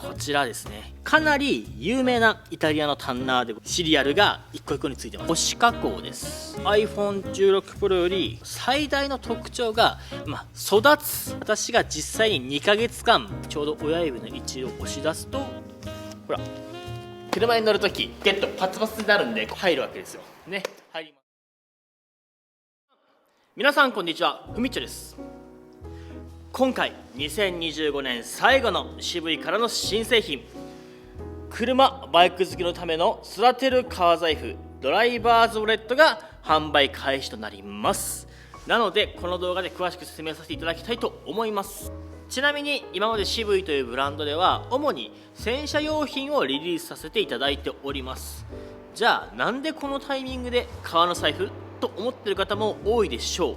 こちらですね、かなり有名なイタリアのタンナーでシリアルが一個一個についてます。保湿加工です。 iPhone16 Pro より最大の特徴が、育つ。私が実際に2ヶ月間ちょうど親指の位置を押し出すと、ほら車に乗るときゲットパツパツになるんで入るわけですよね。入ります。皆さんこんにちは、ふみっちょです。今回2025年最後の渋いからの新製品、車バイク好きのための育てる革財布ドライバーズウォレットが販売開始となります。なのでこの動画で詳しく説明させていただきたいと思います。ちなみに今まで渋いというブランドでは主に洗車用品をリリースさせていただいております。じゃあなんでこのタイミングで革の財布と思っている方も多いでしょう。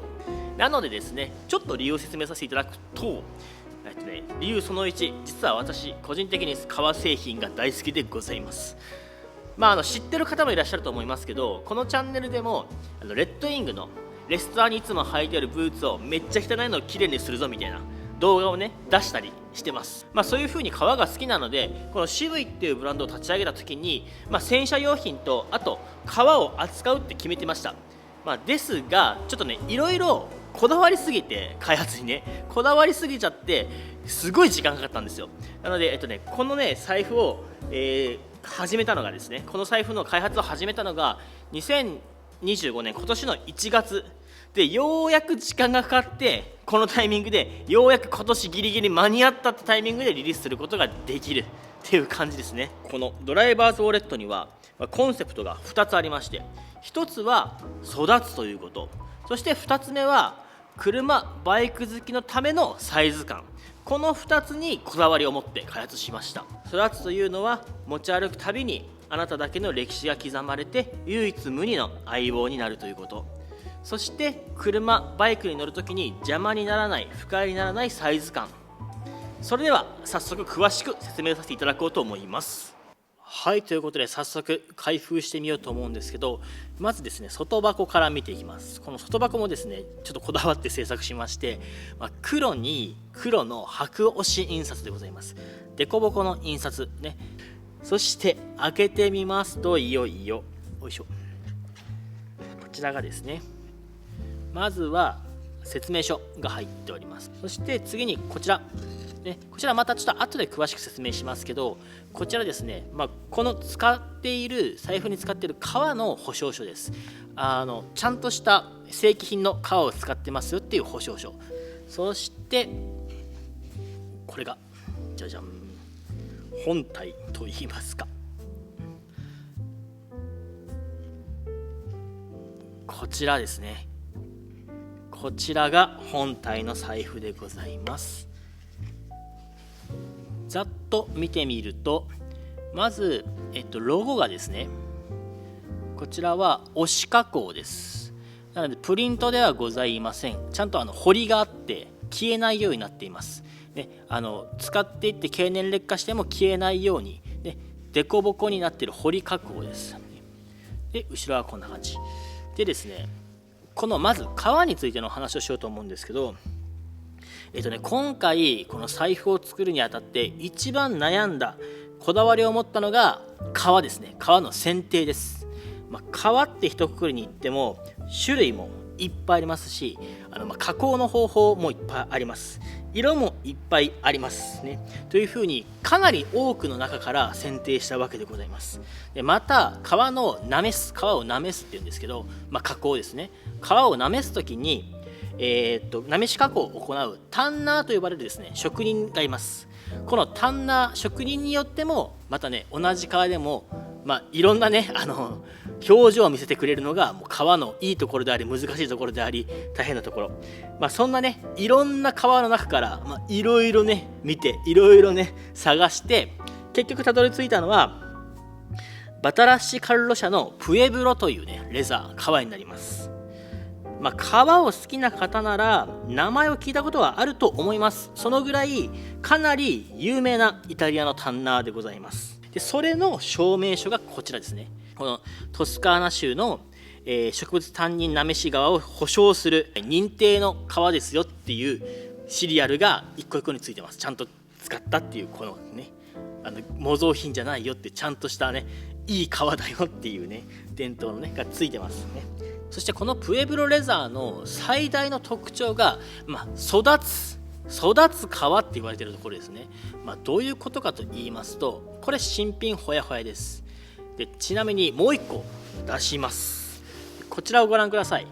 なのでですね、ちょっと理由を説明させていただくと、理由その1、実は私個人的に革製品が大好きでございます。知ってる方もいらっしゃると思いますけど、このチャンネルでもレッドウィングのレストアにいつも履いてあるブーツをめっちゃ汚いのをきれいにするぞみたいな動画をね出したりしてます。そういう風に革が好きなので、この渋いっていうブランドを立ち上げた時に、洗車用品とあと革を扱うって決めてました。ですがちょっとね、いろいろこだわりすぎて、開発にねこだわりすぎちゃってすごい時間かかったんですよ。なのでこのね財布を、始めたのがですね、この財布の開発を始めたのが2025年今年の1月で、ようやく時間がかかってこのタイミングでようやく今年ギリギリ間に合ったってタイミングでリリースすることができるっていう感じですね。このドライバーズウォレットにはコンセプトが2つありまして、1つは育つということ、そして2つ目は車バイク好きのためのサイズ感。この2つにこだわりを持って開発しました。育つというのは持ち歩くたびにあなただけの歴史が刻まれて唯一無二の相棒になるということ、そして車バイクに乗るときに邪魔にならない、不快にならないサイズ感。それでは早速詳しく説明させていただこうと思います。はい、ということで早速開封してみようと思うんですけど、まずですね外箱から見ていきます。この外箱もですねちょっとこだわって製作しまして、黒に黒の白押し印刷でございます。デコボコの印刷ね。そして開けてみますと、いよいよよいしょ、こちらがですね、まずは説明書が入っております。そして次にこちらこちらまたちょっと後で詳しく説明しますけど、こちらですね、この使っている財布に使っている革の保証書です。ちゃんとした正規品の革を使ってますよっていう保証書。そしてこれがじゃじゃん、本体といいますか、こちらですね。こちらが本体の財布でございます。ざっと見てみると、まず、ロゴがですね、こちらは押し加工です。なのでプリントではございません。ちゃんと彫りがあって消えないようになっています、使っていって経年劣化しても消えないように、デコボコになっている彫り加工です。で後ろはこんな感じでですね、このまず革についての話をしようと思うんですけど、今回この財布を作るにあたって一番悩んだ、こだわりを持ったのが革ですね。革の選定です。革って一括りに言っても種類もいっぱいありますし、加工の方法もいっぱいあります。色もいっぱいありますね。というふうにかなり多くの中から選定したわけでございます。でまた革をなめすっていうんですけど、加工ですね。革をなめすときになめし加工を行うタンナーと呼ばれるですね職人がいます。このタンナー職人によってもまたね、同じ革でもいろんなね表情を見せてくれるのがもう革のいいところであり難しいところであり大変なところ、そんなねいろんな革の中からいろいろね見ていろいろね探して結局たどり着いたのはバタラッシカルロ社のプエブロというねレザー革になります。革を好きな方なら名前を聞いたことはあると思います。そのぐらいかなり有名なイタリアのタンナーでございます。でそれの証明書がこちらですね。このトスカーナ州の、植物担任なめし革を保証する認定の革ですよっていうシリアルが一個一個についてます。ちゃんと使ったっていう、このね模造品じゃないよってちゃんとしたねいい革だよっていうね伝統のねがついてますね。そしてこのプエブロレザーの最大の特徴が、育つ革って言われているところですね。どういうことかと言いますと、これ新品ほやほやです。でちなみにもう1個出します。こちらをご覧ください。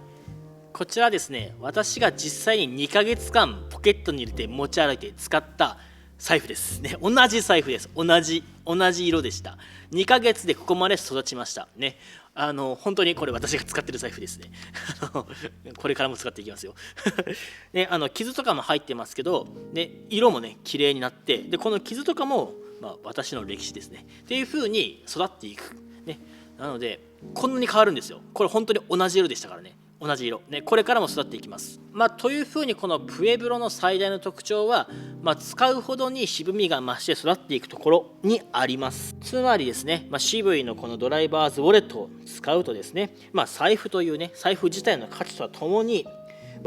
こちらですね、私が実際に2ヶ月間ポケットに入れて持ち歩いて使った財布ですね。同じ財布です。同じ色でした。2ヶ月でここまで育ちましたね。本当にこれ私が使ってる財布ですね。これからも使っていきますよ。ね、傷とかも入ってますけど、ね、色もね綺麗になって、でこの傷とかも、私の歴史ですねっていう風に育っていく、ね、なのでこんなに変わるんですよ。これ本当に同じ色でしたからね。同じ色、ね、これからも育っていきます。というふうにこのプエブロの最大の特徴は、使うほどに渋みが増して育っていくところにあります。つまりですね、渋いのこのドライバーズウォレットを使うとですね、財布というね財布自体の価値とはともに、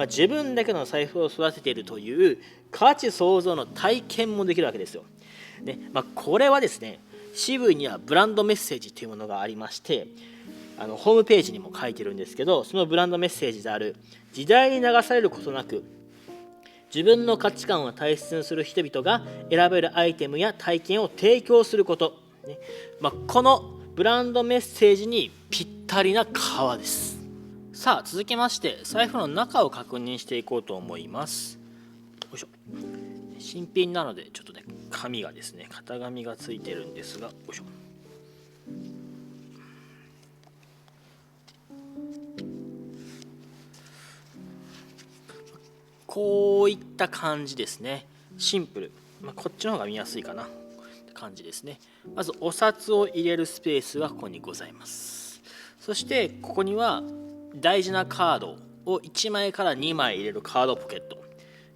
自分だけの財布を育てているという価値創造の体験もできるわけですよ。ね、これはですね、渋いにはブランドメッセージというものがありまして、ホームページにも書いてるんですけど、そのブランドメッセージである時代に流されることなく自分の価値観を大切にする人々が選べるアイテムや体験を提供すること、ね、このブランドメッセージにぴったりな革です。さあ続きまして財布の中を確認していこうと思います。よいしょ。新品なのでちょっとね紙がですね、型紙がついてるんですが、よいしょ。こういった感じですね。シンプル、こっちの方が見やすいかなって感じですね。まずお札を入れるスペースがここにございます。そしてここには大事なカードを1枚から2枚入れるカードポケット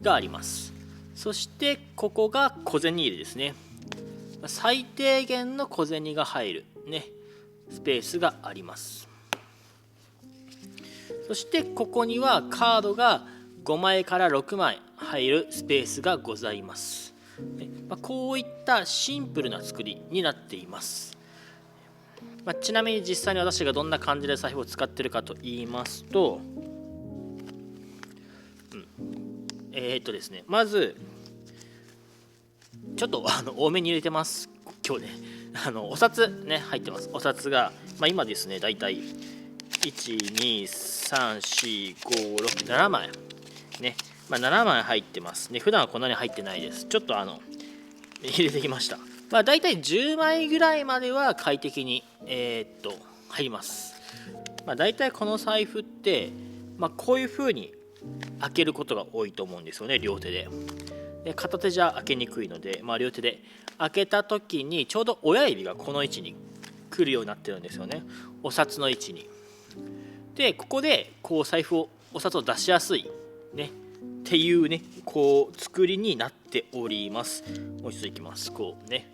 があります。そしてここが小銭入れですね。最低限の小銭が入るねスペースがあります。そしてここにはカードが5枚から6枚入るスペースがございます。こういったシンプルな作りになっています。ちなみに実際に私がどんな感じで財布を使っているかと言いますと、ですね、まずちょっと多めに入れてます。今日ねお札ね入ってます。お札が、今ですねだいたい1234567枚ね、7枚入ってますね。普段はこんなに入ってないです。ちょっと入れてきました。だいたい10枚ぐらいまでは快適に入ります。だいたいこの財布って、こういう風に開けることが多いと思うんですよね、両手で。片手じゃ開けにくいので、両手で開けた時にちょうど親指がこの位置に来るようになってるんですよね、お札の位置に。でここでこうお札を出しやすいねっていうねこう作りになっております。もう一度いきます。こうね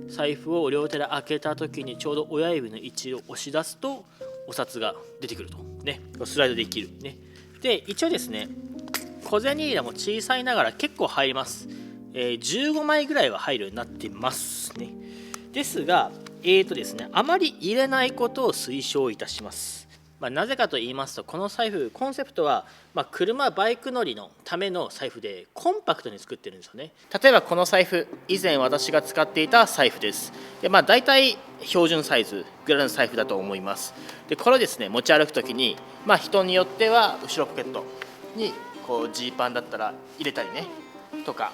財布を両手で開けた時にちょうど親指の位置を押し出すとお札が出てくるとね、スライドできるね。で一応ですね、小銭入れも小さいながら結構入ります。15枚ぐらいは入るようになってますね。ですがですね、あまり入れないことを推奨いたします。なぜかと言いますと、この財布コンセプトは、バイク乗りのための財布でコンパクトに作ってるんですよね。例えばこの財布、以前私が使っていた財布です。で大体標準サイズぐらいの財布だと思います。でこれをですね持ち歩くときに、人によっては後ろポケットにこうジーパンだったら入れたりねとか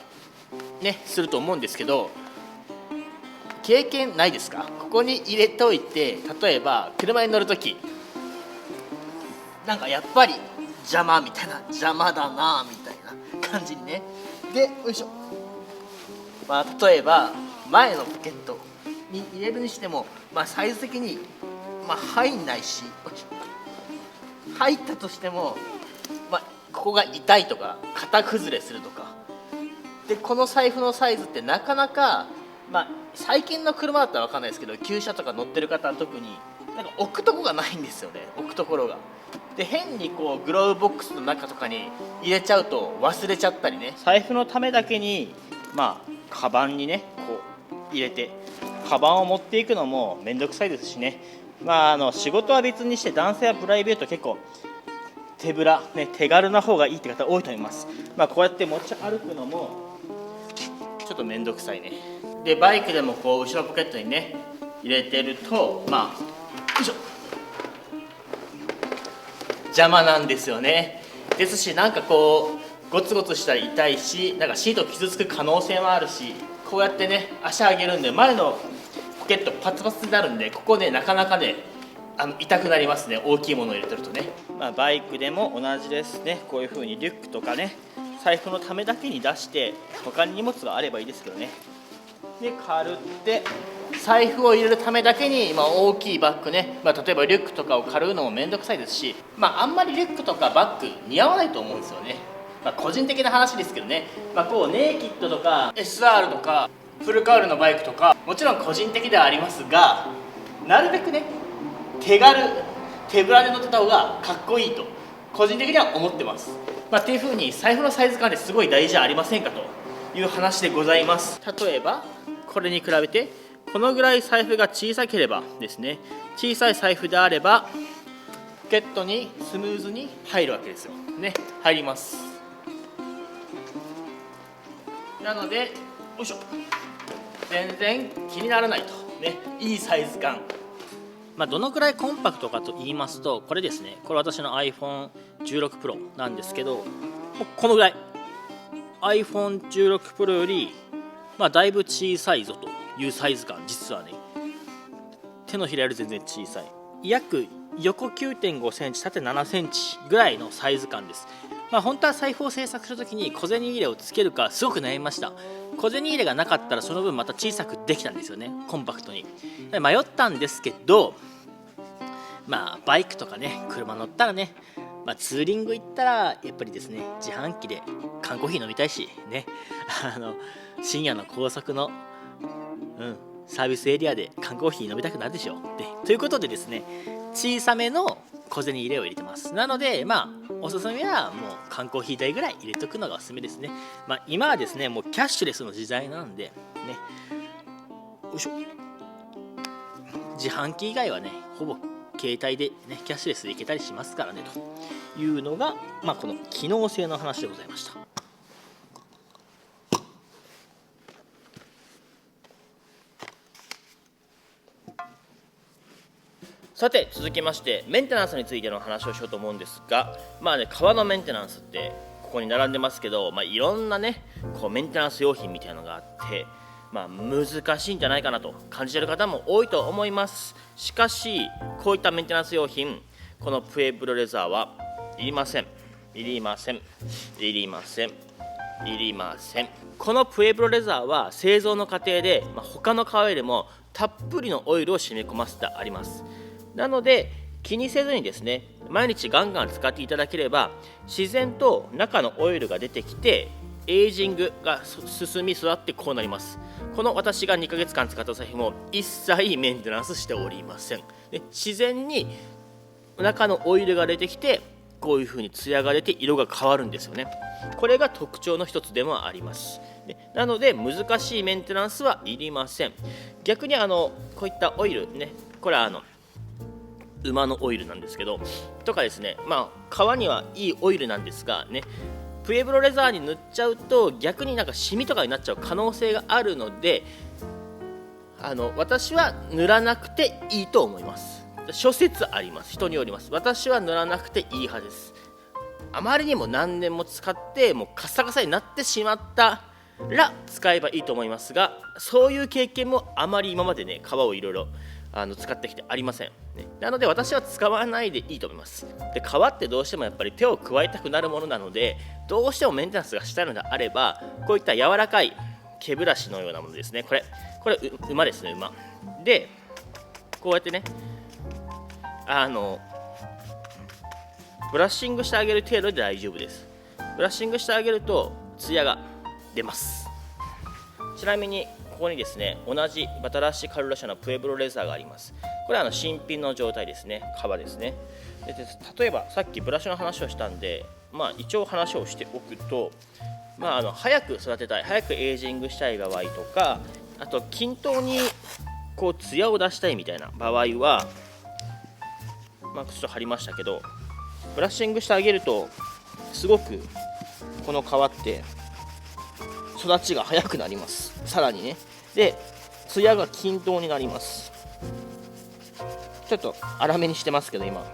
ねすると思うんですけど、経験ないですか？ここに入れておいて、例えば車に乗るときなんかやっぱり邪魔みたいな、邪魔だなみたいな感じにね。でよいしょ、例えば前のポケットに入れるにしても、サイズ的に、入んないし、入ったとしても、ここが痛いとか型崩れするとかで、この財布のサイズってなかなか、最近の車だったら分かんないですけど、旧車とか乗ってる方は特になんか置くとこがないんですよね、置くところが。で変にこうグローブボックスの中とかに入れちゃうと忘れちゃったりね、財布のためだけにカバンにねこう入れて、カバンを持っていくのもめんどくさいですしね、仕事は別にして男性はプライベート結構手ぶら、ね、手軽な方がいいって方多いと思います。こうやって持ち歩くのもちょっとめんどくさいね。でバイクでもこう後ろポケットにね入れてるとよいしょ邪魔なんですよね。ですしなんかこうゴツゴツしたら痛いし、なんかシート傷つく可能性もあるし、こうやってね足上げるんで前のポケットパツパツになるんで、ここねなかなかね痛くなりますね、大きいものを入れてるとね。バイクでも同じですね。こういう風にリュックとかね財布のためだけに出して、他に荷物があればいいですけどね。で軽って財布を入れるためだけに大きいバッグね、例えばリュックとかを軽うのもめんどくさいですし、あんまりリュックとかバッグ似合わないと思うんですよね。個人的な話ですけどね、こうネイキッドとか SR とかフルカウルのバイクとかもちろん個人的ではありますが、なるべくね手軽手ぶらで乗ってた方がかっこいいと個人的には思ってます。っていう風に財布のサイズ感ですごい大事じゃありませんかという話でございます。例えばこれに比べてこのぐらい財布が小さければですね、小さい財布であればポケットにスムーズに入るわけですよね。入ります。なのでよいしょ全然気にならないとね、いいサイズ感。どのくらいコンパクトかと言いますと、これですね、これ私の iPhone16 Pro なんですけど、このぐらい iPhone16 Pro よりだいぶ小さいぞというサイズ感。実はね手のひらより全然小さい、約横 9.5 センチ縦7センチぐらいのサイズ感です。本当は財布を製作するときに小銭入れをつけるかすごく悩みました。小銭入れがなかったらその分また小さくできたんですよね、コンパクトに。迷ったんですけど、バイクとかね車乗ったらね、ツーリング行ったらやっぱりですね自販機で缶コーヒー飲みたいしね深夜の高速のサービスエリアで缶コーヒー飲みたくなるでしょう。ということでですね、小さめの小銭入れを入れてます。なのでおすすめはもう缶コーヒー代ぐらい入れとくのがおすすめですね。今はですねもうキャッシュレスの時代なんでね、よいしょ自販機以外はねほぼ携帯でねキャッシュレスでいけたりしますからねというのがこの機能性の話でございました。さて続きましてメンテナンスについての話をしようと思うんですが、革のメンテナンスってここに並んでますけど、いろんなねこうメンテナンス用品みたいなのがあって、難しいんじゃないかなと感じている方も多いと思います。しかしこういったメンテナンス用品、このプエブロレザーはいりません。このプエブロレザーは製造の過程で、他の革よりもたっぷりのオイルを染み込ませてあります。なので気にせずにですね毎日ガンガン使っていただければ自然と中のオイルが出てきてエイジングが進み育ってこうなります。この私が2ヶ月間使った財布も一切メンテナンスしておりません。自然に中のオイルが出てきてこういう風にツヤが出て色が変わるんですよね。これが特徴の一つでもあります。なので難しいメンテナンスはいりません。逆にこういったオイルね、これは馬のオイルなんですけどとかですね、革にはいいオイルなんですがね、プエブロレザーに塗っちゃうと逆になんかシミとかになっちゃう可能性があるので、私は塗らなくていいと思います。諸説あります、人によります。私は塗らなくていい派です。あまりにも何年も使ってもうカサカサになってしまったら使えばいいと思いますが、そういう経験もあまり今までね革をいろいろ使ってきてありません、なので私は使わないでいいと思います。で革ってどうしてもやっぱり手を加えたくなるものなので、どうしてもメンテナンスがしたいのであればこういった柔らかい毛ブラシのようなものですね。これ馬ですね、馬でこうやってねブラッシングしてあげる程度で大丈夫です。ブラッシングしてあげるとツヤが出ます。ちなみにここにですね同じバタラッシ・カルロ社のプエブロレザーがあります。これは新品の状態ですね、革ですね。で例えばさっきブラシの話をしたんで、一応話をしておくと、早く育てたい、早くエイジングしたい場合とか、あと均等にこうツヤを出したいみたいな場合は、ちょっと貼りましたけど、ブラッシングしてあげるとすごくこの皮って育ちが早くなります。さらにね、でツヤが均等になります。ちょっと粗めにしてますけど、今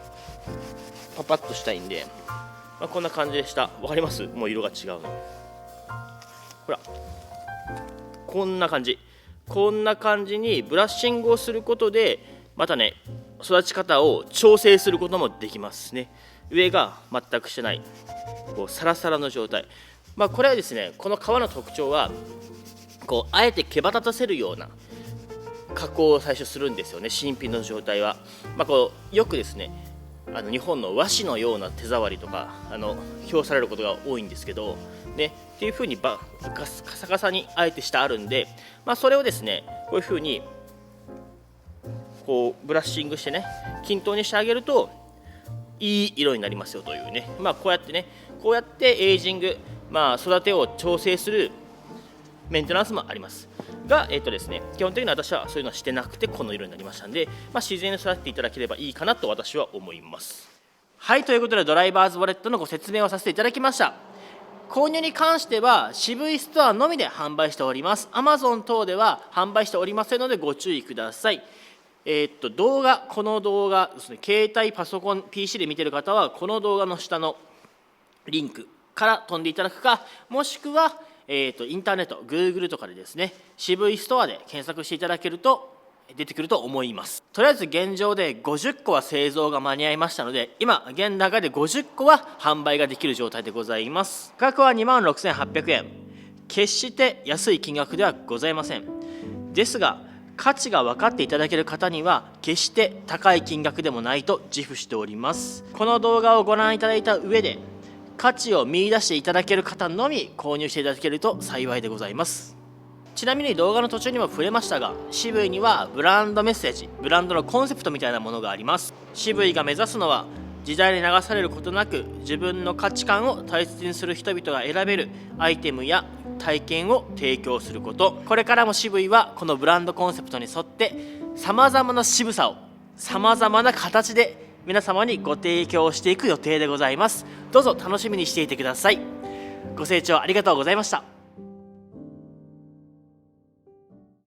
パパッとしたいんで、こんな感じでした。わかります？もう色が違うの。ほら、こんな感じにブラッシングをすることで、またね、育ち方を調整することもできますね。上が全くしてない、こうサラサラの状態。これはですね、この皮の特徴はこうあえて毛羽立たせるような加工を最初するんですよね、新品の状態は。こうよくですね、日本の和紙のような手触りとか評されることが多いんですけどね、っていう風にカサカサにあえてしてあるんで、それをですね、こういう風にこうブラッシングしてね、均等にしてあげるといい色になりますよというね。こうやってエイジング、育てを調整するメンテナンスもありますが、ですね、基本的に私はそういうのはしてなくてこの色になりましたんで、自然に育てていただければいいかなと私は思います。はい、ということでドライバーズウォレットのご説明をさせていただきました。購入に関しては渋いストアのみで販売しております。 Amazon 等では販売しておりませんのでご注意ください。この動画ですね、携帯、パソコン、PC で見ている方はこの動画の下のリンクから飛んでいただくか、もしくは、インターネット Google とかでですね、渋いストアで検索していただけると出てくると思います。とりあえず現状で50個は製造が間に合いましたので、今現段階で50個は販売ができる状態でございます。価格は26,800円、決して安い金額ではございません。ですが価値が分かっていただける方には決して高い金額でもないと自負しております。この動画をご覧いただいた上で価値を見出していただける方のみ購入していただけると幸いでございます。ちなみに動画の途中にも触れましたが、渋いにはブランドメッセージ、ブランドのコンセプトみたいなものがあります。渋いが目指すのは時代に流されることなく自分の価値観を大切にする人々が選べるアイテムや体験を提供すること。これからも渋いはこのブランドコンセプトに沿ってさまざまな渋さをさまざまな形で皆様にご提供していく予定でございます。どうぞ楽しみにしていてください。ご清聴ありがとうございました。